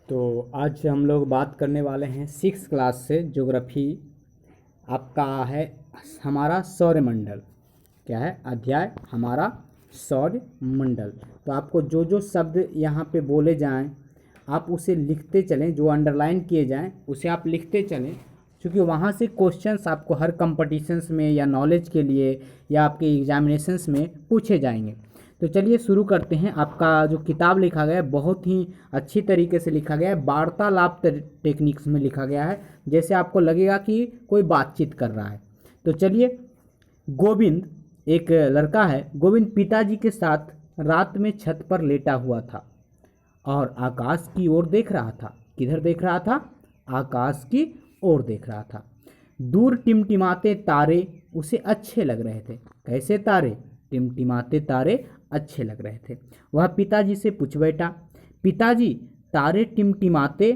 तो आज हम लोग बात करने वाले हैं सिक्स क्लास से ज्योग्राफी। आपका है हमारा सौरमंडल। क्या है अध्याय हमारा सौरमंडल। तो आपको जो जो शब्द यहाँ पे बोले जाएं आप उसे लिखते चलें, जो अंडरलाइन किए जाएं उसे आप लिखते चलें, क्योंकि वहाँ से क्वेश्चंस आपको हर कंपटीशंस में या नॉलेज के लिए या आपके एग्जामिनेशंस में पूछे जाएंगे। तो चलिए शुरू करते हैं। आपका जो किताब लिखा गया है बहुत ही अच्छी तरीके से लिखा गया है, वार्तालाप टेक्निक्स में लिखा गया है, जैसे आपको लगेगा कि कोई बातचीत कर रहा है। तो चलिए, गोविंद एक लड़का है। गोविंद पिताजी के साथ रात में छत पर लेटा हुआ था और आकाश की ओर देख रहा था। किधर देख रहा था? आकाश की ओर देख रहा था। दूर टिमटिमाते तारे उसे अच्छे लग रहे थे। कैसे तारे? टिमटिमाते तारे अच्छे लग रहे थे। वह पिताजी से पूछ बैठा, पिताजी तारे टिमटिमाते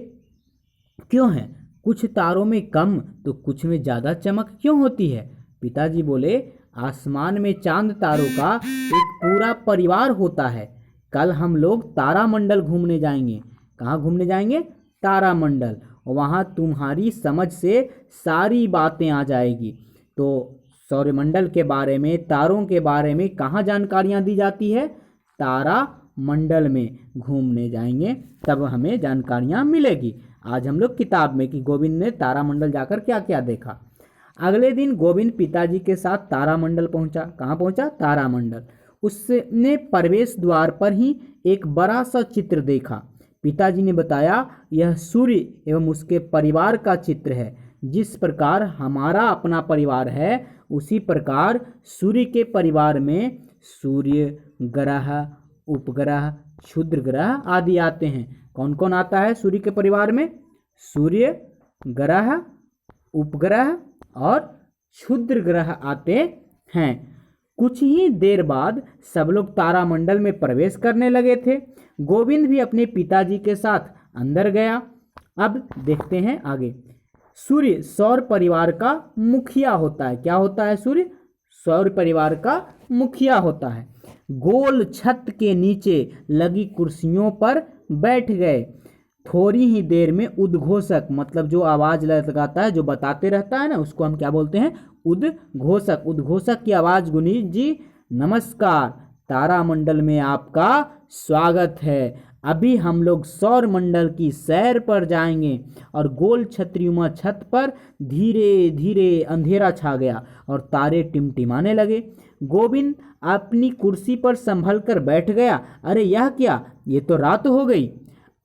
क्यों हैं? कुछ तारों में कम तो कुछ में ज़्यादा चमक क्यों होती है? पिताजी बोले, आसमान में चांद तारों का एक पूरा परिवार होता है। कल हम लोग तारामंडल घूमने जाएंगे। कहाँ घूमने जाएंगे? तारामंडल। वहाँ तुम्हारी समझ से सारी बातें आ जाएगी। तो सौरमंडल के बारे में, तारों के बारे में कहाँ जानकारियाँ दी जाती है? तारामंडल में घूमने जाएंगे तब हमें जानकारियाँ मिलेगी। आज हम लोग किताब में कि गोविंद ने तारामंडल जाकर क्या क्या देखा। अगले दिन गोविंद पिताजी के साथ तारामंडल पहुंचा। कहाँ पहुंचा? तारामंडल। उसने प्रवेश द्वार पर ही एक बड़ा सा चित्र देखा। पिताजी ने बताया, यह सूर्य एवं उसके परिवार का चित्र है। जिस प्रकार हमारा अपना परिवार है उसी प्रकार सूर्य के परिवार में सूर्य, ग्रह, उपग्रह, क्षुद्र ग्रह आदि आते हैं। कौन कौन आता है सूर्य के परिवार में? सूर्य, ग्रह, उपग्रह और क्षुद्र ग्रह आते हैं। कुछ ही देर बाद सब लोग तारामंडल में प्रवेश करने लगे थे। गोविंद भी अपने पिताजी के साथ अंदर गया। अब देखते हैं आगे। सूर्य सौर परिवार का मुखिया होता है। क्या होता है? सूर्य सौर परिवार का मुखिया होता है। गोल छत के नीचे लगी कुर्सियों पर बैठ गए। थोड़ी ही देर में उद्घोषक, मतलब जो आवाज लगाता है, जो बताते रहता है ना, उसको हम क्या बोलते हैं? उद्घोषक। उद्घोषक की आवाज गुनी, जी नमस्कार, तारामंडल में आपका स्वागत है। अभी हम लोग सौर मंडल की सैर पर जाएंगे। और गोल छतरीनुमा छत पर धीरे धीरे अंधेरा छा गया और तारे टिमटिमाने लगे। गोविंद अपनी कुर्सी पर संभल कर बैठ गया। अरे यह क्या? ये तो रात हो गई।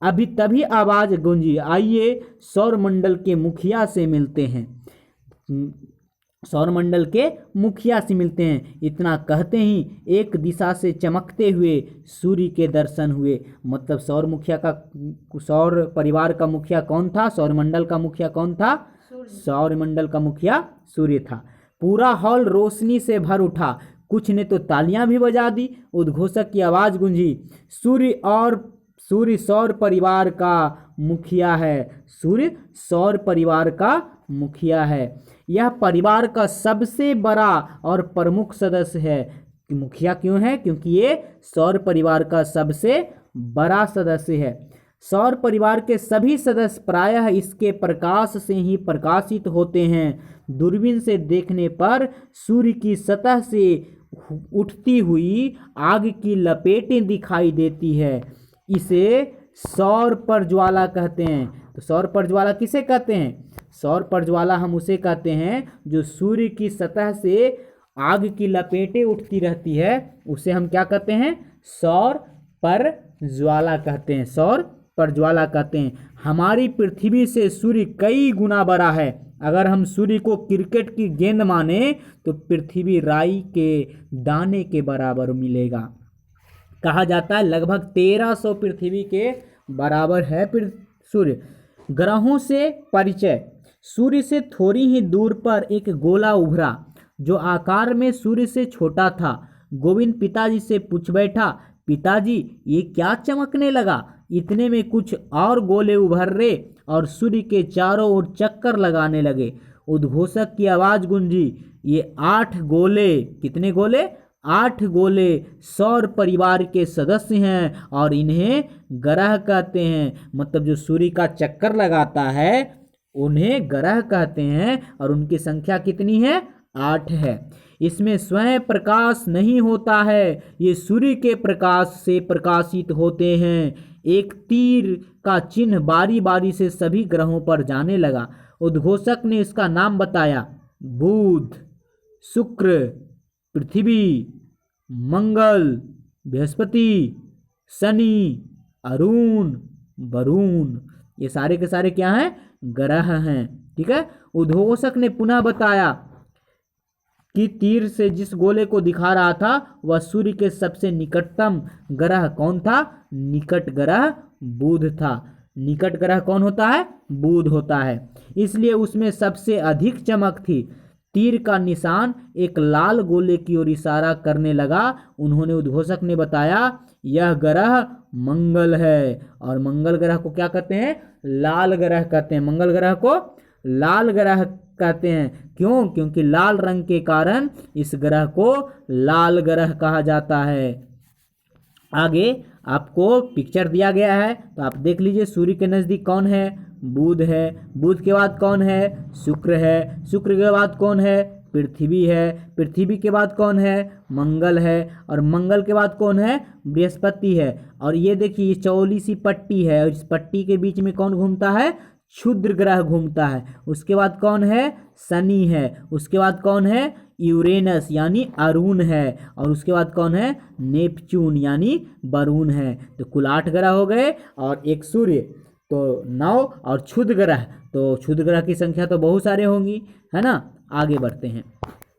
अभी तभी आवाज गूंजी, आइए सौरमंडल के मुखिया से मिलते हैं। सौरमंडल के मुखिया से मिलते हैं। इतना कहते ही एक दिशा से चमकते हुए सूर्य के दर्शन हुए। मतलब सौर परिवार का मुखिया कौन था? सौरमंडल का मुखिया कौन था? सौरमंडल का मुखिया सूर्य था। पूरा हॉल रोशनी से भर उठा। कुछ ने तो तालियां भी बजा दी। उद्घोषक की आवाज गूंजी, सूर्य सौर परिवार का मुखिया है। सूर्य सौर परिवार का मुखिया है। यह परिवार का सबसे बड़ा और प्रमुख सदस्य है। मुखिया क्यों है? क्योंकि ये सौर परिवार का सबसे बड़ा सदस्य है। सौर परिवार के सभी सदस्य प्रायः इसके प्रकाश से ही प्रकाशित होते हैं। दूरबीन से देखने पर सूर्य की सतह से उठती हुई आग की लपेटें दिखाई देती है। इसे सौर प्रज्वाला कहते हैं। तो सौर प्रज्वाला किसे कहते हैं? सौर प्रज्वाला हम उसे कहते हैं जो सूर्य की सतह से आग की लपेटें उठती रहती है, उसे हम क्या कहते हैं? सौर प्रज्वाला कहते हैं। सौर प्रज्वाला कहते हैं। हमारी पृथ्वी से सूर्य कई गुना बड़ा है। अगर हम सूर्य को क्रिकेट की गेंद माने तो पृथ्वी राई के दाने के बराबर मिलेगा। कहा जाता है लगभग 1300 पृथ्वी के बराबर है सूर्य। ग्रहों से परिचय। सूर्य से थोड़ी ही दूर पर एक गोला उभरा जो आकार में सूर्य से छोटा था। गोविंद पिताजी से पूछ बैठा, पिताजी ये क्या चमकने लगा? इतने में कुछ और गोले उभरे और सूर्य के चारों ओर चक्कर लगाने लगे। उद्घोषक की आवाज गूंजी, ये 8 गोले। कितने गोले? 8 गोले सौर परिवार के सदस्य हैं और इन्हें ग्रह कहते हैं। मतलब जो सूर्य का चक्कर लगाता है उन्हें ग्रह कहते हैं और उनकी संख्या कितनी है? 8 है। इसमें स्वयं प्रकाश नहीं होता है, ये सूर्य के प्रकाश से प्रकाशित होते हैं। एक तीर का चिन्ह बारी बारी से सभी ग्रहों पर जाने लगा। उद्घोषक ने इसका नाम बताया। बुध, शुक्र, पृथ्वी, मंगल, बृहस्पति, शनि, अरुण, वरुण, ये सारे के सारे क्या हैं? ग्रह हैं। ठीक है। उद्घोषक ने पुनः बताया कि तीर से जिस गोले को दिखा रहा था वह सूर्य के सबसे निकटतम ग्रह कौन था? निकट ग्रह बुध था। निकट ग्रह कौन होता है? बुध होता है। इसलिए उसमें सबसे अधिक चमक थी। तीर का निशान एक लाल गोले की ओर इशारा करने लगा। उन्होंने उद्घोषक ने बताया यह ग्रह मंगल है। और मंगल ग्रह को क्या कहते हैं? लाल ग्रह कहते हैं। मंगल ग्रह को लाल ग्रह कहते हैं। क्यों? क्योंकि लाल रंग के कारण इस ग्रह को लाल ग्रह कहा जाता है। आगे आपको पिक्चर दिया गया है तो आप देख लीजिए। सूर्य के नज़दीक कौन है? बुध है। बुध के बाद कौन है? शुक्र है। शुक्र के बाद कौन है? पृथ्वी है। पृथ्वी के बाद कौन है? मंगल है। और मंगल के बाद कौन है? बृहस्पति है। और ये देखिए ये चौली सी पट्टी है और इस पट्टी के बीच में कौन घूमता है? क्षुद्र ग्रह घूमता है। उसके बाद कौन है? शनि है। उसके बाद कौन है? यूरेनस यानी अरुण है। और उसके बाद कौन है? नेपच्यून यानी वरुण है। तो कुल 8 ग्रह हो गए और एक सूर्य, तो 9 और क्षुद्र ग्रह, तो क्षुद्र ग्रह की संख्या तो बहुत सारे होंगी, है ना। आगे बढ़ते हैं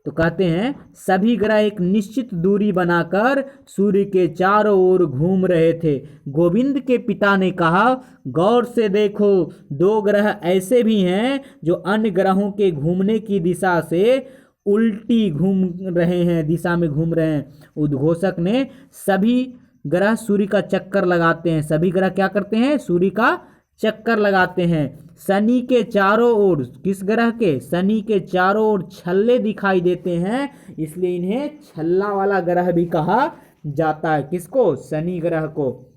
तो कहते हैं सभी ग्रह एक निश्चित दूरी बनाकर सूर्य के चारों ओर घूम रहे थे। गोविंद के पिता ने कहा गौर से देखो, 2 ग्रह ऐसे भी हैं जो अन्य ग्रहों के घूमने की दिशा से उल्टी घूम रहे हैं, दिशा में घूम रहे हैं। उद्घोषक ने सभी ग्रह सूर्य का चक्कर लगाते हैं। सभी ग्रह क्या करते हैं? सूर्य का चक्कर लगाते हैं। शनि के चारों ओर, किस ग्रह के? शनि के चारों ओर छल्ले दिखाई देते हैं, इसलिए इन्हें छल्ला वाला ग्रह भी कहा जाता है। किसको? शनि ग्रह को।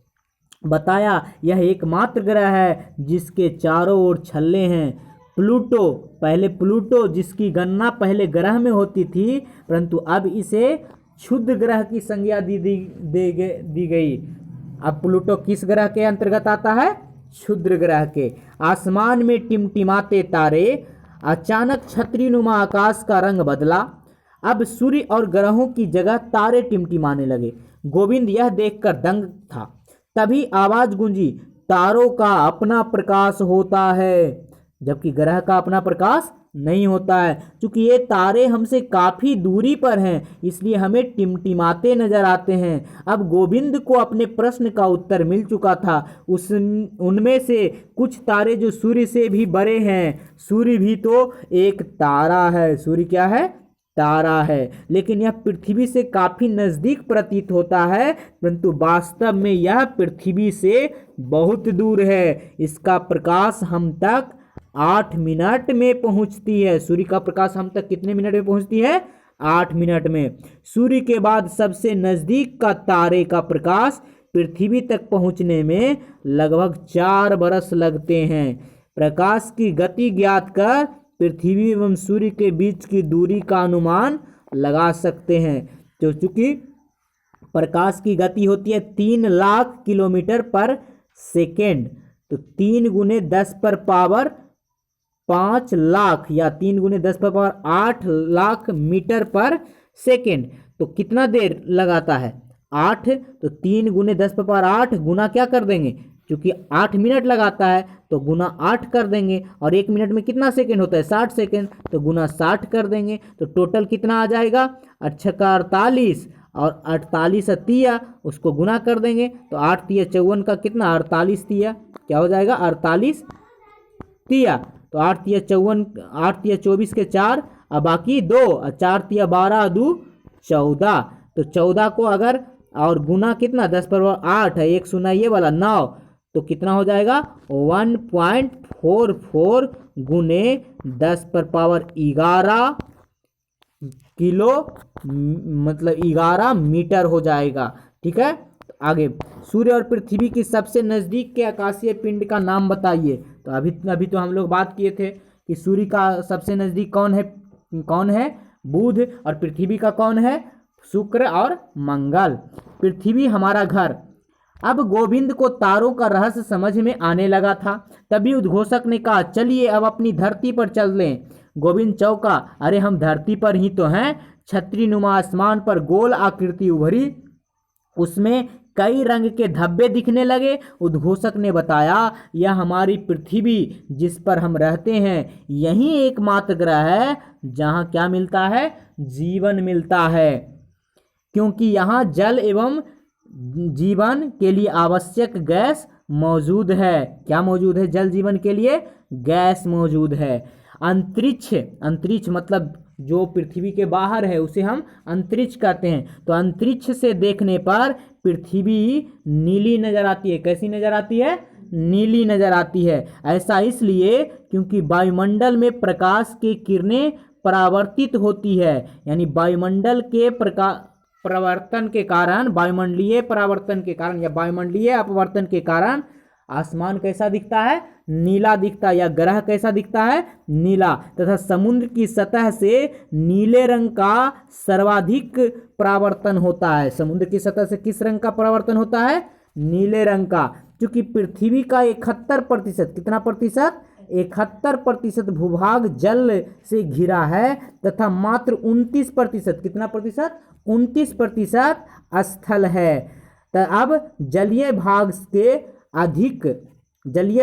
बताया यह एकमात्र ग्रह है जिसके चारों ओर छल्ले हैं। प्लूटो, पहले प्लूटो जिसकी गणना पहले ग्रह में होती थी परंतु अब इसे क्षुद्र ग्रह की संज्ञा दी गई। अब प्लूटो किस ग्रह के अंतर्गत आता है? क्षुद्र ग्रह के। आसमान में टिमटिमाते तारे। अचानक छतरीनुमा आकाश का रंग बदला। अब सूर्य और ग्रहों की जगह तारे टिमटिमाने लगे। गोविंद यह देखकर दंग था। तभी आवाज गूंजी, तारों का अपना प्रकाश होता है जबकि ग्रह का अपना प्रकाश नहीं होता है। क्योंकि ये तारे हमसे काफ़ी दूरी पर हैं इसलिए हमें टिमटिमाते नजर आते हैं। अब गोविंद को अपने प्रश्न का उत्तर मिल चुका था। उनमें से कुछ तारे जो सूर्य से भी बड़े हैं। सूर्य भी तो एक तारा है। सूर्य क्या है? तारा है। लेकिन यह पृथ्वी से काफ़ी नज़दीक प्रतीत होता है परंतु वास्तव में यह पृथ्वी से बहुत दूर है। इसका प्रकाश हम तक 8 मिनट में पहुंचती है। सूर्य का प्रकाश हम तक कितने मिनट में पहुंचती है? 8 मिनट में। सूर्य के बाद सबसे नजदीक का तारे का प्रकाश पृथ्वी तक पहुंचने में लगभग 4 बरस लगते हैं। प्रकाश की गति ज्ञात कर पृथ्वी एवं सूर्य के बीच की दूरी का अनुमान लगा सकते हैं। तो चूंकि प्रकाश की गति होती है 3 लाख किलोमीटर पर सेकेंड, तो 3 गुने 10 पर पावर 5 लाख या 3 गुने 10 पर पावर 8 लाख मीटर पर सेकेंड। तो कितना देर लगाता है? 8। तो 3 गुने 10 पर पावर 8 गुना क्या कर देंगे? क्योंकि 8 मिनट लगाता है तो गुना 8 कर देंगे। और 1 मिनट में कितना सेकेंड होता है? 60 सेकेंड। तो गुना 60 कर देंगे तो टोटल कितना आ जाएगा? 8 का 48 और 48 तिया उसको गुना कर देंगे तो 8 तिया 54 का कितना? 48 तिया क्या हो जाएगा? 48 तिया। तो 8 तिया 54, 8 तिया 24 के 4 और बाकी 2 और 4 तिया 12 2 14। तो 14 को अगर और गुना कितना? 10 पर 8 है, 1 शून्य ये वाला 9, तो कितना हो जाएगा? 1.44 गुने 10 पर पावर 11 किलो मतलब 11 मीटर हो जाएगा। ठीक है, तो आगे, सूर्य और पृथ्वी की सबसे नज़दीक के आकाशीय पिंड का नाम बताइए। तो अभी अभी तो हम लोग बात किए थे कि सूर्य का सबसे नज़दीक कौन है, बुध, और पृथ्वी का कौन है, शुक्र और मंगल। पृथ्वी हमारा घर। अब गोविंद को तारों का रहस्य समझ में आने लगा था। तभी उद्घोषक ने कहा, चलिए अब अपनी धरती पर चल लें। गोविंद चौंका, अरे हम धरती पर ही तो हैं। छतरी नुमा आसमान पर गोल आकृति उभरी, उसमें कई रंग के धब्बे दिखने लगे। उद्घोषक ने बताया, यह हमारी पृथ्वी जिस पर हम रहते हैं, यही एकमात्र ग्रह है जहाँ क्या मिलता है, जीवन मिलता है। क्योंकि यहाँ जल एवं जीवन के लिए आवश्यक गैस मौजूद है। क्या मौजूद है, जल जीवन के लिए गैस मौजूद है। अंतरिक्ष मतलब जो पृथ्वी के बाहर है उसे हम अंतरिक्ष कहते हैं। तो अंतरिक्ष से देखने पर पृथ्वी नीली नजर आती है। कैसी नजर आती है, नीली नजर आती है। ऐसा इसलिए क्योंकि वायुमंडल में प्रकाश की किरणें परावर्तित होती है, यानी वायुमंडल के प्रवर्तन के कारण, वायुमंडलीय परावर्तन के कारण या वायुमंडलीय अपवर्तन के कारण आसमान कैसा दिखता है, नीला दिखता है, या ग्रह कैसा दिखता है, नीला। तथा समुद्र की सतह से नीले रंग का सर्वाधिक परावर्तन होता है। समुद्र की सतह से किस रंग का परावर्तन होता है, नीले रंग का। क्योंकि पृथ्वी का 71%, कितना प्रतिशत, 71% भूभाग जल से घिरा है तथा मात्र 29%, कितना प्रतिशत, 29% स्थल है। तो अब जलीय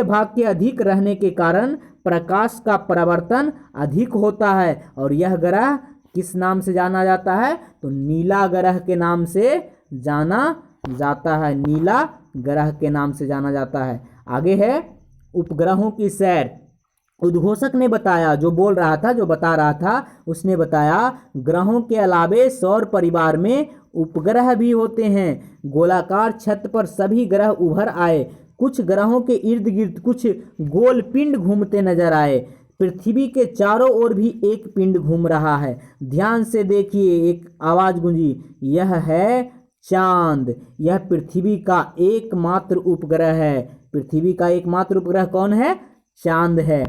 भाग के अधिक रहने के कारण प्रकाश का परावर्तन अधिक होता है, और यह ग्रह किस नाम से जाना जाता है, तो नीला ग्रह के नाम से जाना जाता है। नीला ग्रह के नाम से जाना जाता है। आगे है उपग्रहों की सैर। उद्घोषक ने बताया, जो बोल रहा था, जो बता रहा था, उसने बताया, ग्रहों के अलावे सौर परिवार में उपग्रह भी होते हैं। गोलाकार छत पर सभी ग्रह उभर आए। कुछ ग्रहों के इर्द गिर्द कुछ गोल पिंड घूमते नजर आए। पृथ्वी के चारों ओर भी एक पिंड घूम रहा है। ध्यान से देखिए, एक आवाज गूंजी, यह है चांद। यह पृथ्वी का एकमात्र उपग्रह है। पृथ्वी का एकमात्र उपग्रह कौन है, चांद है।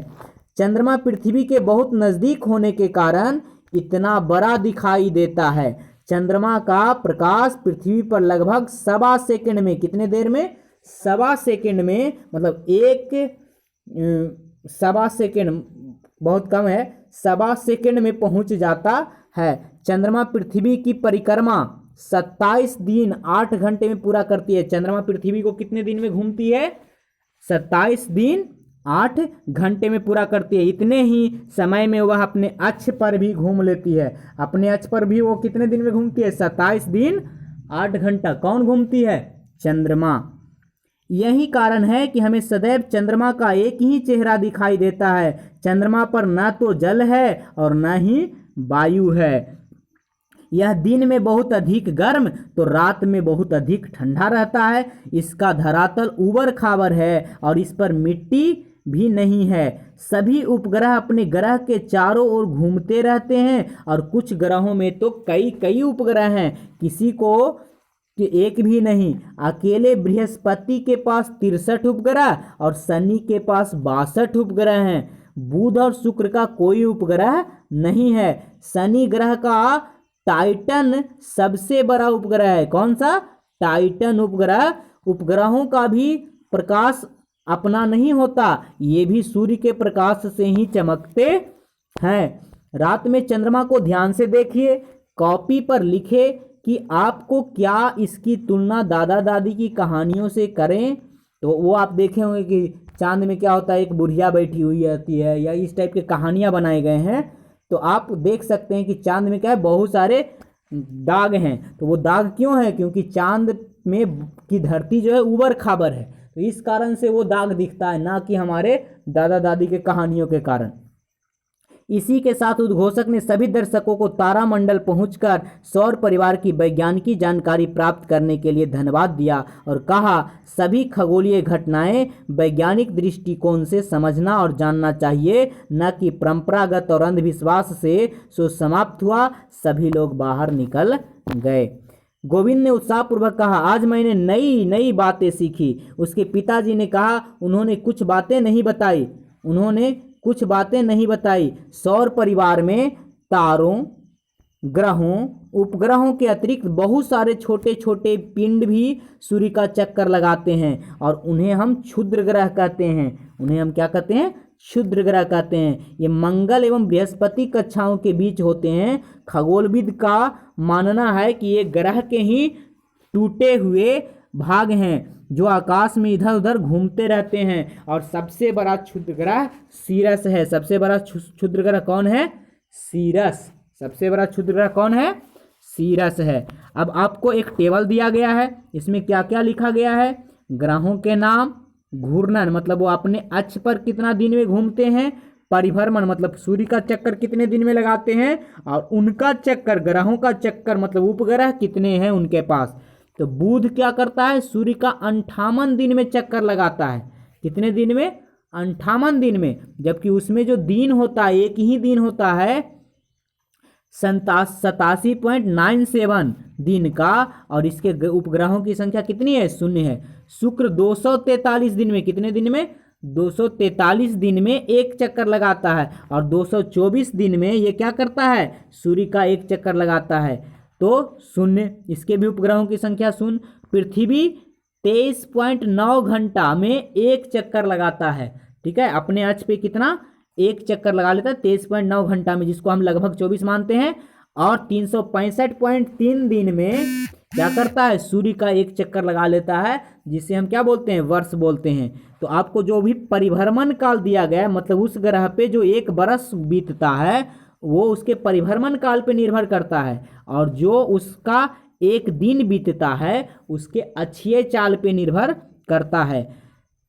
चंद्रमा पृथ्वी के बहुत नजदीक होने के कारण इतना बड़ा दिखाई देता है। चंद्रमा का प्रकाश पृथ्वी पर लगभग 1.25 सेकंड में, कितने देर में, 1.25 सेकंड में, मतलब 1.25 सेकंड बहुत कम है, 1.25 सेकंड में पहुंच जाता है। चंद्रमा पृथ्वी की परिक्रमा 27 दिन 8 घंटे में पूरा करती है। चंद्रमा पृथ्वी को कितने दिन में घूमती है, 27 दिन 8 घंटे में पूरा करती है। इतने ही समय में वह अपने अक्ष पर भी घूम लेती है। अपने अक्ष पर भी वो कितने दिन में घूमती है, 27 दिन 8 घंटा। कौन घूमती है, चंद्रमा। यही कारण है कि हमें सदैव चंद्रमा का एक ही चेहरा दिखाई देता है। चंद्रमा पर न तो जल है और न ही वायु है। यह दिन में बहुत अधिक गर्म तो रात में बहुत अधिक ठंडा रहता है। इसका धरातल ऊबड़ खाबड़ है और इस पर मिट्टी भी नहीं है। सभी उपग्रह अपने ग्रह के चारों ओर घूमते रहते हैं, और कुछ ग्रहों में तो कई कई उपग्रह हैं, किसी को एक भी नहीं। अकेले बृहस्पति के पास 63 उपग्रह और शनि के पास 62 उपग्रह हैं। बुध और शुक्र का कोई उपग्रह नहीं है। शनि ग्रह का टाइटन सबसे बड़ा उपग्रह है। कौन सा, टाइटन उपग्रह। उपग्रहों का भी प्रकाश अपना नहीं होता, ये भी सूर्य के प्रकाश से ही चमकते हैं। रात में चंद्रमा को ध्यान से देखिए, कॉपी पर लिखे कि आपको क्या इसकी तुलना दादा दादी की कहानियों से करें। तो वो आप देखे होंगे कि चांद में क्या होता है, एक बुढ़िया बैठी हुई रहती है, या इस टाइप के कहानियां बनाए गए हैं। तो आप देख सकते हैं कि चांद में क्या है, बहुत सारे दाग हैं। तो वो दाग क्यों है, क्योंकि चांद में की धरती जो है ऊबड़ खाबड़ है, तो इस कारण से वो दाग दिखता है, ना कि हमारे दादा दादी के कहानियों के कारण। इसी के साथ उद्घोषक ने सभी दर्शकों को तारामंडल पहुंचकर सौर परिवार की वैज्ञानिक जानकारी प्राप्त करने के लिए धन्यवाद दिया और कहा सभी खगोलीय घटनाएं वैज्ञानिक दृष्टिकोण से समझना और जानना चाहिए, न कि परंपरागत और अंधविश्वास से। सो समाप्त हुआ, सभी लोग बाहर निकल गए। गोविंद ने उत्साहपूर्वक कहा आज मैंने नई नई बातें सीखी। उसके पिताजी ने कहा उन्होंने कुछ बातें नहीं बताई। सौर परिवार में तारों, ग्रहों, उपग्रहों के अतिरिक्त बहुत सारे छोटे छोटे पिंड भी सूर्य का चक्कर लगाते हैं और उन्हें हम क्षुद्र ग्रह कहते हैं। उन्हें हम क्या कहते हैं? क्षुद्र ग्रह कहते हैं। ये मंगल एवं बृहस्पति कक्षाओं के बीच होते हैं। खगोलविद का मानना है कि ये ग्रह के ही टूटे हुए भाग हैं जो आकाश में इधर उधर घूमते रहते हैं। और सबसे बड़ा क्षुद्र ग्रह सीरस है। सबसे बड़ा क्षुद्र ग्रह कौन है? सीरस। सबसे बड़ा क्षुद्र ग्रह कौन है? सीरस है। अब आपको एक टेबल दिया गया है, इसमें क्या क्या लिखा गया है? ग्रहों के नाम, घूर्णन मतलब वो अपने अक्ष पर कितना दिन में घूमते हैं, परिभ्रमण मतलब सूर्य का चक्कर कितने दिन में लगाते हैं, और उनका चक्कर, ग्रहों का चक्कर मतलब उपग्रह कितने हैं उनके पास। तो बुध क्या करता है? सूर्य का 58 दिन में चक्कर लगाता है। कितने दिन में? 58 दिन में। जबकि उसमें जो दिन होता है, एक ही दिन होता है 87.97 दिन का, और इसके उपग्रहों की संख्या कितनी है? 0 है। शुक्र 243 दिन में, कितने दिन में? 243 दिन में एक चक्कर लगाता है, और 224 दिन में ये क्या करता है? सूर्य का एक चक्कर लगाता है। तो 0, इसके भी उपग्रहों की संख्या 0। पृथ्वी 23.9 घंटा में एक चक्कर लगाता है। ठीक है, अपने अक्ष पे कितना? एक चक्कर लगा लेता है 23.9 घंटा में, जिसको हम लगभग 24 मानते हैं। और 365.3 दिन में क्या करता है? सूर्य का एक चक्कर लगा लेता है, जिसे हम क्या बोलते हैं? वर्ष बोलते हैं। तो आपको जो भी परिभ्रमण काल दिया गया है, मतलब उस ग्रह पे जो एक बरस बीतता है वो उसके परिभ्रमण काल पे निर्भर करता है, और जो उसका एक दिन बीतता है उसके अक्षीय चाल पे निर्भर करता है।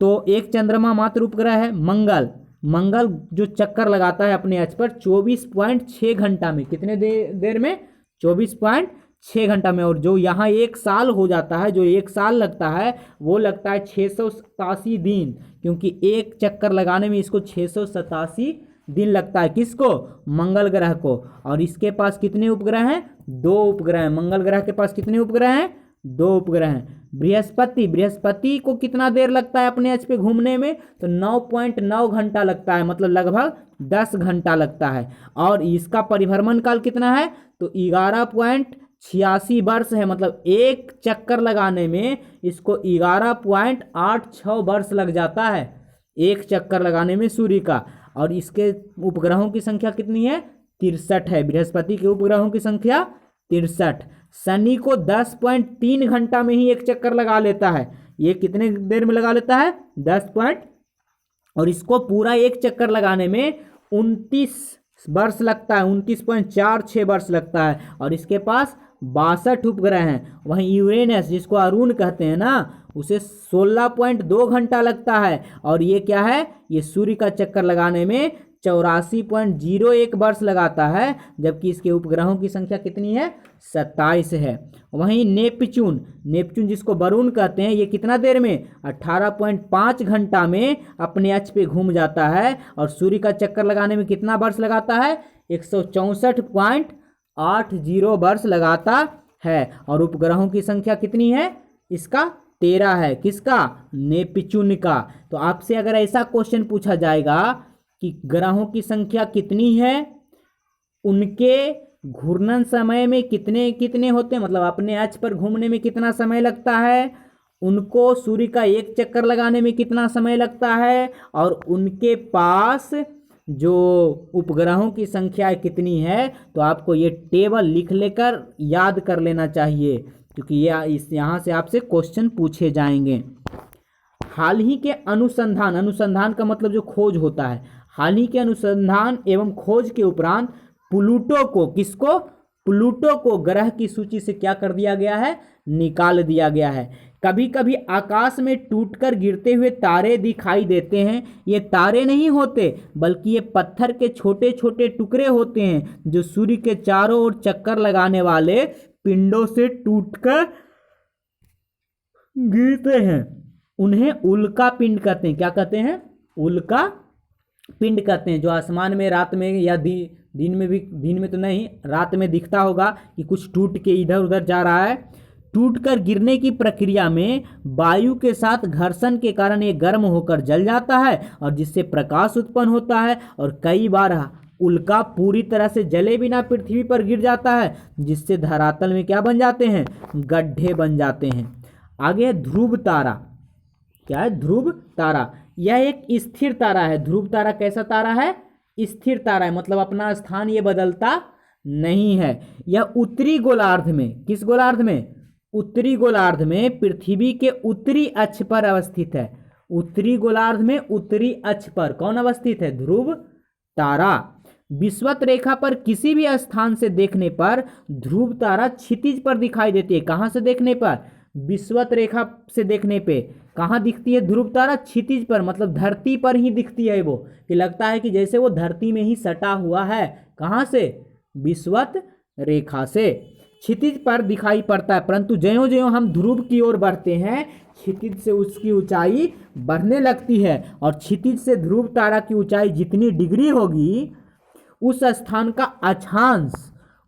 तो एक चंद्रमा मात्र उपग्रह है मंगल। मंगल जो चक्कर लगाता है अपने अक्ष पर 24.6 घंटा में। कितने देर में? 24.6 घंटा में। और जो यहाँ एक साल हो जाता है, जो एक साल लगता है, वो लगता है 687 दिन, क्योंकि एक चक्कर लगाने में इसको 687 दिन लगता है। किसको? मंगल ग्रह को। और इसके पास कितने उपग्रह हैं? 2 उपग्रह हैं। मंगल ग्रह के पास कितने उपग्रह हैं? 2 उपग्रह हैं। बृहस्पति को कितना देर लगता है अपने अक्ष पे घूमने में? तो 9.9 घंटा लगता है, मतलब लगभग 10 घंटा लगता है। और इसका परिभ्रमण काल कितना है? तो 11.86 वर्ष है, मतलब एक चक्कर लगाने में इसको 11.86 वर्ष लग जाता है, एक चक्कर लगाने में सूर्य का। और इसके उपग्रहों की संख्या कितनी है? 63 है। बृहस्पति के उपग्रहों की संख्या 63। शनि को 10.3 घंटा में ही एक चक्कर लगा लेता है। ये कितने देर में लगा लेता है? 10 पॉइंट, और इसको पूरा एक चक्कर लगाने में 29 वर्ष लगता है, 29.46 वर्ष लगता है। और इसके पास 62 उपग्रह हैं। वहीं यूरेनस, जिसको अरुण कहते हैं ना, उसे 16.2 घंटा लगता है। और ये क्या है? ये सूर्य का चक्कर लगाने में 84.01 वर्ष लगाता है। जबकि इसके उपग्रहों की संख्या कितनी है? 27 है। वहीं नेपच्यून जिसको वरुण कहते हैं, ये कितना देर में? 18.5 घंटा में अपने अक्ष पे घूम जाता है। और सूर्य का चक्कर लगाने में कितना वर्ष लगाता है? 164.80 वर्ष लगाता है। और उपग्रहों की संख्या कितनी है? इसका 13 है। किसका? नेपच्यून का। तो आपसे अगर ऐसा क्वेश्चन पूछा जाएगा कि ग्रहों की संख्या कितनी है, उनके घूर्णन समय में कितने कितने होते हैं, मतलब अपने अक्ष पर घूमने में कितना समय लगता है, उनको सूर्य का एक चक्कर लगाने में कितना समय लगता है, और उनके पास जो उपग्रहों की संख्या कितनी है, तो आपको ये टेबल लिख लेकर याद कर लेना चाहिए, क्योंकि यहाँ से आपसे क्वेश्चन पूछे जाएंगे। हाल ही के अनुसंधान का मतलब जो खोज होता है, हाल ही के अनुसंधान एवं खोज के उपरांत प्लूटो को, किसको? प्लूटो को ग्रह की सूची से क्या कर दिया गया है, निकाल दिया गया है। कभी कभी आकाश में टूटकर गिरते हुए तारे दिखाई देते हैं। ये तारे नहीं होते बल्कि ये पत्थर के छोटे छोटे टुकड़े होते हैं जो सूर्य के चारों ओर चक्कर लगाने वाले पिंडों से टूटकर गिरते हैं। उन्हें उल्का पिंड कहते हैं। क्या कहते हैं? उल्का पिंड कहते हैं। जो आसमान में रात में या दिन में भी, दिन में तो नहीं, रात में दिखता होगा कि कुछ टूट के इधर उधर जा रहा है। टूटकर गिरने की प्रक्रिया में वायु के साथ घर्षण के कारण ये गर्म होकर जल जाता है और जिससे प्रकाश उत्पन्न होता है। और कई बार उल्का पूरी तरह से जले बिना पृथ्वी पर गिर जाता है जिससे धरातल में क्या बन जाते हैं, गड्ढे बन जाते हैं। आगे है ध्रुव तारा। क्या है? ध्रुव तारा। यह एक स्थिर तारा है। ध्रुव तारा कैसा तारा है? स्थिर तारा है, मतलब अपना स्थान ये बदलता नहीं है। यह उत्तरी गोलार्ध में, किस गोलार्ध में? उत्तरी गोलार्ध में पृथ्वी के उत्तरी अक्ष पर अवस्थित है। उत्तरी गोलार्ध में उत्तरी अक्ष पर कौन अवस्थित है? ध्रुव तारा। विषुवत रेखा पर किसी भी स्थान से देखने पर ध्रुव तारा क्षितिज पर दिखाई देती है। कहाँ से देखने पर? विषुवत रेखा से देखने पे कहाँ दिखती है ध्रुव तारा? क्षितिज पर, मतलब धरती पर ही दिखती है वो, कि लगता है कि जैसे वो धरती में ही सटा हुआ है। कहाँ से? विषुवत रेखा से क्षितिज पर दिखाई पड़ता है। परंतु ज्यों ज्यों हम ध्रुव की ओर बढ़ते हैं क्षितिज से उसकी ऊंचाई बढ़ने लगती है और क्षितिज से ध्रुव तारा की ऊंचाई जितनी डिग्री होगी उस स्थान का अक्षांश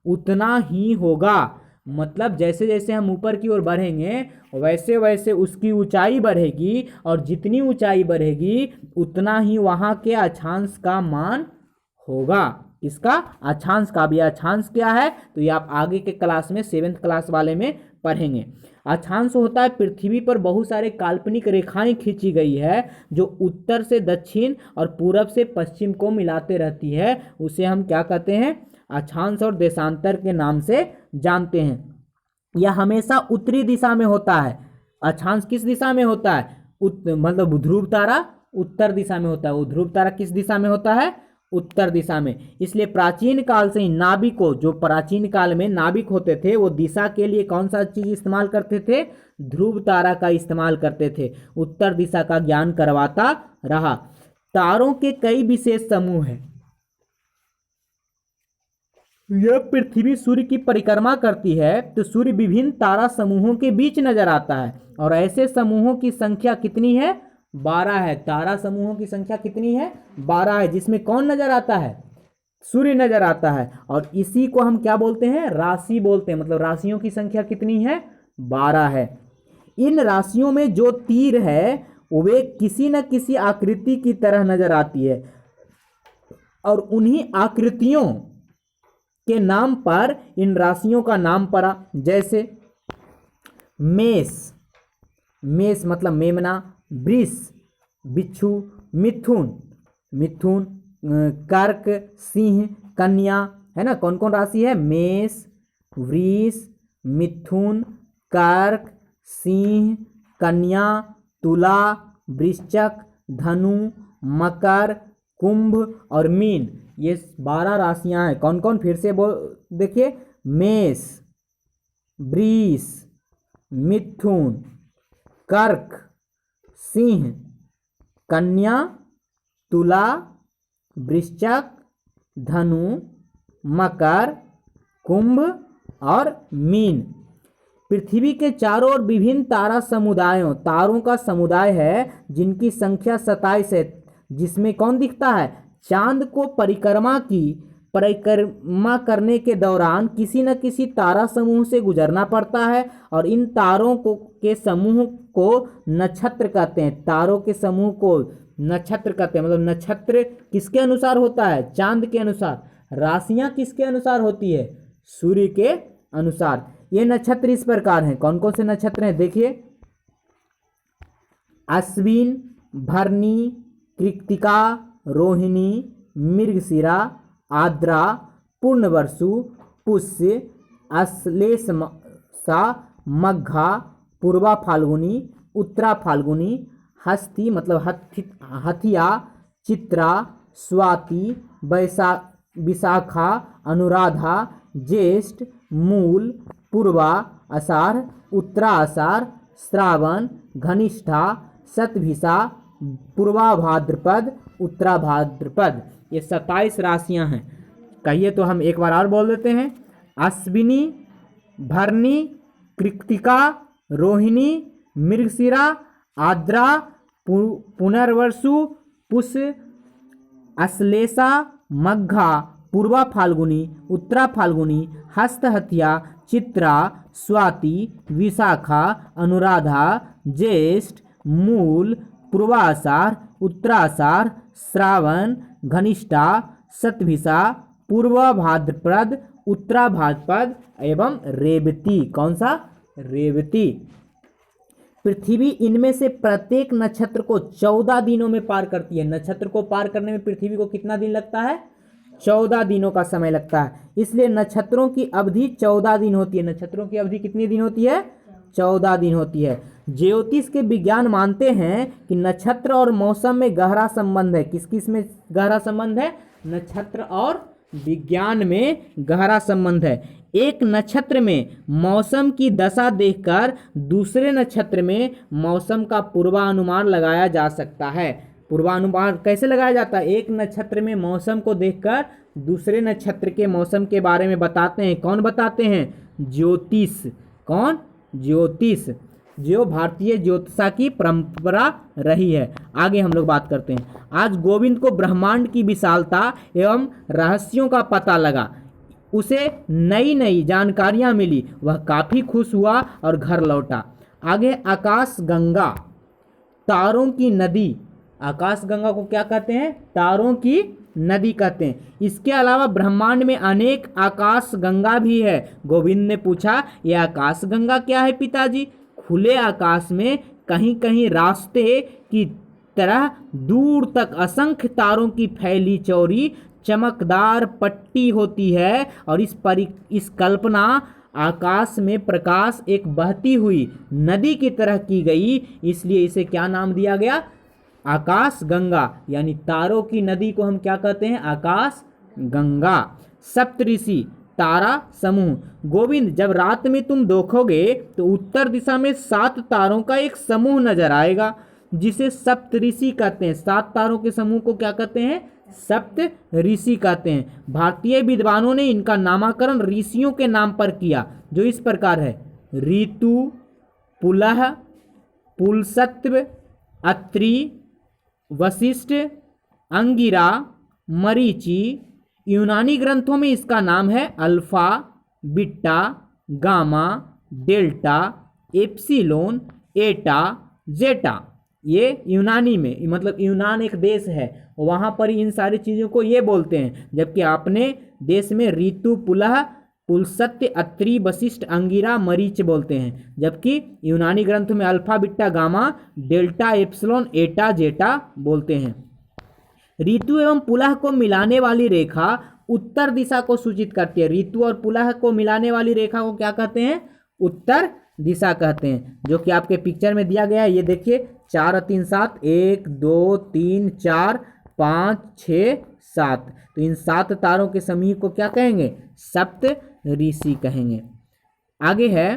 उतना ही होगा। मतलब जैसे जैसे हम ऊपर की ओर बढ़ेंगे वैसे वैसे उसकी ऊंचाई बढ़ेगी और जितनी ऊंचाई बढ़ेगी उतना ही वहाँ के अक्षांश का मान होगा। इसका अक्षांश का भी, अक्षांश क्या है तो ये आप आगे के क्लास में 7th क्लास वाले में पढ़ेंगे। अक्षांश होता है पृथ्वी पर बहुत सारे काल्पनिक रेखाएं खींची गई है जो उत्तर से दक्षिण और पूरब से पश्चिम को मिलाते रहती है। उसे हम क्या कहते हैं? अक्षांश और देशांतर के नाम से जानते हैं। यह हमेशा उत्तरी दिशा में होता है। अक्षांश किस दिशा में होता है? मतलब ध्रुव तारा उत्तर दिशा में होता है। वो ध्रुव तारा किस दिशा में होता है? उत्तर दिशा में। इसलिए प्राचीन काल से ही नाविकों, जो प्राचीन काल में नाविक होते थे, वो दिशा के लिए कौन सा चीज इस्तेमाल करते थे? ध्रुव तारा का इस्तेमाल करते थे। उत्तर दिशा का ज्ञान करवाता रहा। तारों के कई विशेष समूह हैं। यह पृथ्वी सूर्य की परिक्रमा करती है तो सूर्य विभिन्न तारा समूहों के बीच नजर आता है और ऐसे समूहों की संख्या कितनी है? 12 है। तारा समूहों की संख्या कितनी है? 12 है, जिसमें कौन नजर आता है? सूर्य नजर आता है। और इसी को हम क्या बोलते हैं? राशि बोलते हैं। मतलब राशियों की संख्या कितनी है? 12 है। इन राशियों में जो तीर है वे किसी न किसी आकृति की तरह नजर आती है और उन्हीं आकृतियों के नाम पर इन राशियों का नाम पड़ा। जैसे मेष, मेष मतलब मेमना, वृष बिच्छू, मिथुन, मिथुन, कर्क, सिंह, कन्या, है ना। कौन कौन राशि है? मेष, वृष, मिथुन, कर्क, सिंह, कन्या, तुला, वृश्चिक, धनु, मकर, कुंभ और मीन। ये 12 राशियां हैं। कौन कौन? फिर से देखिए, मेष, वृष, मिथुन, कर्क, सिंह, कन्या, तुला, वृश्चिक, धनु, मकर, कुंभ और मीन। पृथ्वी के चारों ओर विभिन्न तारा समुदायों, तारों का समुदाय है जिनकी संख्या 27 है, जिसमें कौन दिखता है? चांद को परिक्रमा करने के दौरान किसी न किसी तारा समूह से गुजरना पड़ता है और इन तारों के समूह को नक्षत्र कहते हैं। तारों के समूह को नक्षत्र कहते हैं। मतलब नक्षत्र किसके अनुसार होता है? चांद के अनुसार। राशियां किसके अनुसार होती है? सूर्य के अनुसार। ये नक्षत्र इस प्रकार हैं। कौन कौन से नक्षत्र हैं? देखिए, अश्विन, भरणी, कृत्तिका, रोहिणी, मृगशिरा, आद्रा, पूर्णवसु, पुष्य, अश्लेषा, मघा, पूर्वा फाल्गुनी, उत्तरा फाल्गुनी, हस्ती मतलब हथिया, चित्रा, स्वाति, विशाखा, अनुराधा, ज्येष्ठ, मूल, पूर्वा, आषाढ़, उत्तरा आषाढ़, श्रावण, घनिष्ठा, शतभिषा, पूर्वा भाद्रपद, उत्तरा भाद्रपद। ये 27 राशियां हैं। कहिए तो हम एक बार और बोल देते हैं। अश्विनी, भरणी, कृत्तिका, रोहिणी, मृगशिरा, आद्रा, पुनर्वसु, पुष, अश्लेषा, मघा, पूर्वा फाल्गुनी, उत्तरा फाल्गुनी, हस्तहत्या, चित्रा, स्वाति, विशाखा, अनुराधा, ज्येष्ठ, मूल, पूर्वाषाढ़, उत्तराषाढ़, श्रावण, घनिष्ठा, शतभिषा, पूर्वा भाद्रपद, उत्तरा भाद्रपद एवं रेवती। कौन सा? रेवती। पृथ्वी इनमें से प्रत्येक नक्षत्र को 14 दिनों में पार करती है। नक्षत्र को पार करने में पृथ्वी को कितना दिन लगता है? 14 दिनों का समय लगता है। इसलिए नक्षत्रों की अवधि 14 दिन होती है। नक्षत्रों की अवधि कितनी दिन होती है? 14 दिन होती है। ज्योतिष के विज्ञान मानते हैं कि नक्षत्र और मौसम में गहरा संबंध है। किस किस में गहरा संबंध है? नक्षत्र और विज्ञान में गहरा संबंध है। एक नक्षत्र में मौसम की दशा देखकर दूसरे नक्षत्र में मौसम का पूर्वानुमान लगाया जा सकता है। पूर्वानुमान कैसे लगाया जाता है? एक नक्षत्र में मौसम को देखकर दूसरे नक्षत्र के मौसम के बारे में बताते हैं। कौन बताते हैं? ज्योतिष। कौन? ज्योतिष। जो भारतीय ज्योतिषा की परंपरा रही है। आगे हम लोग बात करते हैं। आज गोविंद को ब्रह्मांड की विशालता एवं रहस्यों का पता लगा। उसे नई नई जानकारियां मिली। वह काफ़ी खुश हुआ और घर लौटा। आगे आकाश गंगा, तारों की नदी। आकाश गंगा को क्या कहते हैं? तारों की नदी कहते हैं। इसके अलावा ब्रह्मांड में अनेक आकाश गंगा भी है। गोविंद ने पूछा, यह आकाश गंगा क्या है पिताजी? खुले आकाश में कहीं कहीं रास्ते की तरह दूर तक असंख्य तारों की फैली चौड़ी चमकदार पट्टी होती है और इस कल्पना आकाश में प्रकाश एक बहती हुई नदी की तरह की गई। इसलिए इसे क्या नाम दिया गया? आकाश गंगा। यानी तारों की नदी को हम क्या कहते हैं? आकाश गंगा। सप्तऋषि, तारा समूह। गोविंद, जब रात में तुम देखोगे तो उत्तर दिशा में 7 तारों का एक समूह नजर आएगा, जिसे सप्तऋषि कहते हैं। 7 तारों के समूह को क्या कहते हैं? सप्त ऋषि कहते हैं। भारतीय विद्वानों ने इनका नामकरण ऋषियों के नाम पर किया, जो इस प्रकार है: ऋतु, पुलह, पुलसत्व, अत्रि, वशिष्ठ, अंगिरा, मरीचि। यूनानी ग्रंथों में इसका नाम है alpha, beta, gamma, delta, epsilon, एटा, जेटा। ये यूनानी में, मतलब यूनान एक देश है, वहाँ पर इन सारी चीज़ों को ये बोलते हैं। जबकि अपने देश में ऋतु, पुलह, पुलसत्य, अत्रि, वशिष्ठ, अंगिरा, मरीच बोलते हैं। जबकि यूनानी ग्रंथों में alpha, beta, gamma, delta, epsilon, एटा, जेटा बोलते हैं। ऋतु एवं पुलह को मिलाने वाली रेखा उत्तर दिशा को सूचित करती है। ऋतु और पुलह को मिलाने वाली रेखा को क्या कहते हैं? उत्तर दिशा कहते हैं, जो कि आपके पिक्चर में दिया गया है। ये देखिए, 4 और 3 7, 1 2 3 4 5 6 7। तो इन 7 तारों के समूह को क्या कहेंगे? सप्त ऋषि कहेंगे। आगे है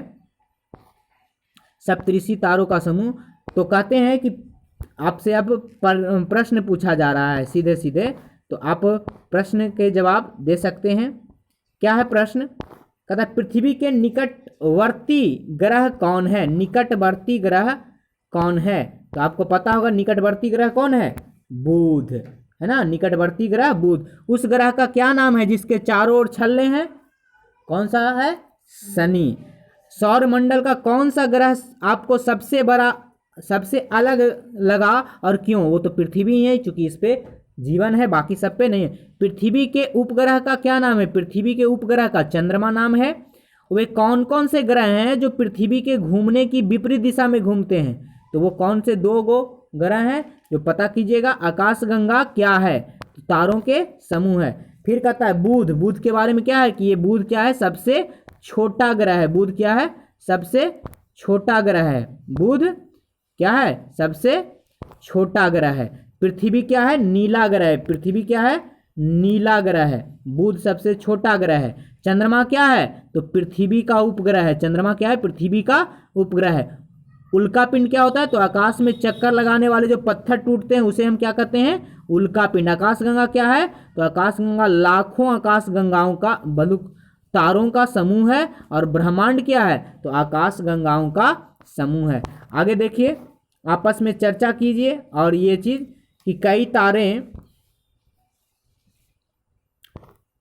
सप्तऋषि तारों का समूह। तो कहते हैं कि आपसे अब प्रश्न पूछा जा रहा है सीधे सीधे, तो आप प्रश्न के जवाब दे सकते हैं। क्या है प्रश्न? कहता है पृथ्वी के निकटवर्ती ग्रह कौन है? निकटवर्ती ग्रह कौन है? तो आपको पता होगा निकटवर्ती ग्रह कौन है? बुध, है ना। निकटवर्ती ग्रह बुध। उस ग्रह का क्या नाम है जिसके चारों ओर छल्ले हैं? कौन सा है? शनि। सौरमंडल का कौन सा ग्रह आपको सबसे बड़ा, सबसे अलग लगा और क्यों? वो तो पृथ्वी ही है, चूंकि इस पे जीवन है, बाकी सब पे नहीं है। पृथ्वी के उपग्रह का क्या नाम है? पृथ्वी के उपग्रह का चंद्रमा नाम है। वे कौन कौन से ग्रह हैं जो पृथ्वी के घूमने की विपरीत दिशा में घूमते हैं? तो वो कौन से 2 गो ग्रह हैं जो पता कीजिएगा। आकाशगंगा क्या है? तो तारों के समूह है। फिर कहता है बुध। बुध के बारे में क्या है कि ये बुध क्या है? सबसे छोटा ग्रह है। बुध क्या है? सबसे छोटा ग्रह है। बुध क्या है? सबसे छोटा ग्रह है। पृथ्वी क्या है? नीला ग्रह है। पृथ्वी क्या है? नीला ग्रह है। बुध सबसे छोटा ग्रह है। चंद्रमा क्या है? तो पृथ्वी का उपग्रह है। चंद्रमा क्या है? पृथ्वी का उपग्रह है। उल्का पिंड क्या होता है? तो आकाश में चक्कर लगाने वाले जो पत्थर टूटते हैं उसे हम क्या कहते हैं? उल्का पिंड। आकाशगंगा क्या है? तो आकाशगंगा लाखों आकाशगंगाओं का बलुक तारों का समूह है। और ब्रह्मांड क्या है? तो आकाशगंगाओं का समूह है। आगे देखिए, आपस में चर्चा कीजिए और ये चीज कि कई तारे,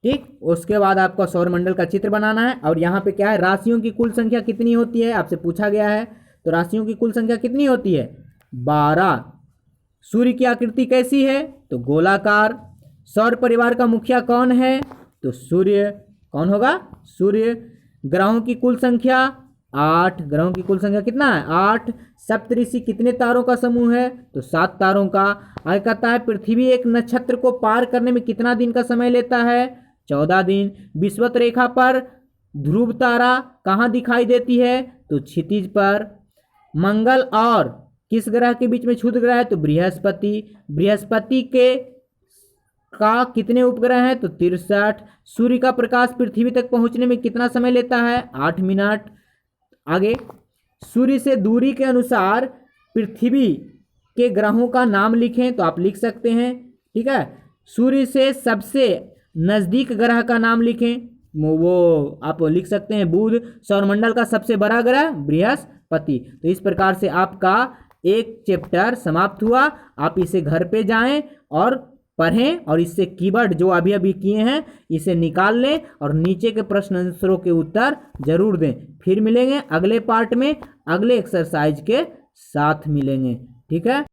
ठीक, उसके बाद आपको सौरमंडल का चित्र बनाना है। और यहाँ पे क्या है? राशियों की कुल संख्या कितनी होती है? आपसे पूछा गया है। तो राशियों की कुल संख्या कितनी होती है? 12। सूर्य की आकृति कैसी है? तो गोलाकार। सौर परिवार का मुखिया कौन है? तो सूर्य। कौन होगा? सूर्य। ग्रहों की कुल संख्या 8। ग्रहों की कुल संख्या कितना है? 8। सप्तऋषि कितने तारों का समूह है? तो 7 तारों का। आगे कहता है पृथ्वी एक नक्षत्र को पार करने में कितना दिन का समय लेता है? 14 दिन। विषुवत रेखा पर ध्रुव तारा कहाँ दिखाई देती है? तो क्षितिज पर। मंगल और किस ग्रह के बीच में क्षुद्र ग्रह है? तो बृहस्पति। बृहस्पति के का कितने उपग्रह हैं? तो 63। सूर्य का प्रकाश पृथ्वी तक पहुंचने में कितना समय लेता है? 8 मिनट। आगे, सूर्य से दूरी के अनुसार पृथ्वी के ग्रहों का नाम लिखें। तो आप लिख सकते हैं, ठीक है। सूर्य से सबसे नजदीक ग्रह का नाम लिखें। वो आप लिख सकते हैं बुध। सौरमंडल का सबसे बड़ा ग्रह बृहस्पति। तो इस प्रकार से आपका एक चैप्टर समाप्त हुआ। आप इसे घर पे जाएं और पढ़ें और इससे कीवर्ड जो अभी अभी किए हैं इसे निकाल लें और नीचे के प्रश्न आंसरों के उत्तर जरूर दें। फिर मिलेंगे अगले पार्ट में, अगले एक्सरसाइज के साथ मिलेंगे, ठीक है।